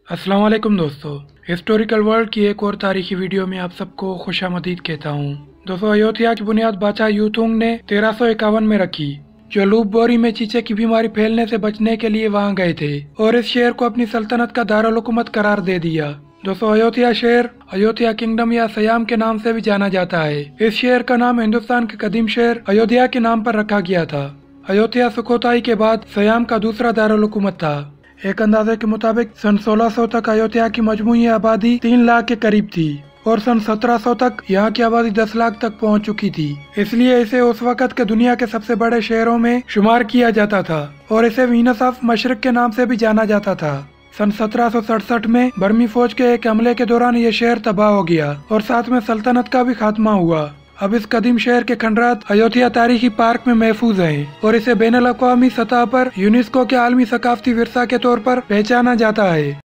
अस्सलाम वालेकुम दोस्तों, हिस्टोरिकल वर्ल्ड की एक और तारीखी वीडियो में आप सबको खुशामदीद कहता हूँ। दोस्तों, अयोध्या की बुनियाद बादशाह यूतुंग ने 1351 में रखी, जो लूप बोरी में चीचे की बीमारी फैलने से बचने के लिए वहाँ गए थे और इस शहर को अपनी सल्तनत का दारुल हुकूमत करार दे दिया। दोस्तों, अयोध्या शहर अयोध्या किंगडम या सयाम के नाम से भी जाना जाता है। इस शहर का नाम हिंदुस्तान के कदीम शहर अयोध्या के नाम पर रखा गया था। अयोध्या सुखोताई के बाद सयाम का दूसरा दारुल हुकूमत था। एक अंदाजे के मुताबिक सन 1600 तक अयोध्या की मजमूई आबादी 3 लाख के करीब थी और सन 1700 तक यहाँ की आबादी 10 लाख तक पहुँच चुकी थी। इसलिए इसे उस वक़्त के दुनिया के सबसे बड़े शहरों में शुमार किया जाता था और इसे वीनस ऑफ मशरिक के नाम से भी जाना जाता था। सन 1767 में बर्मी फौज के एक हमले के दौरान ये शहर तबाह हो गया और साथ में सल्तनत का भी खात्मा हुआ। अब इस कदीम शहर के खंडरात अयोध्या तारीखी पार्क में महफूज हैं और इसे बैनुल अक़वामी सतह पर यूनेस्को के आलमी सकाफती विरसा के तौर पर पहचाना जाता है।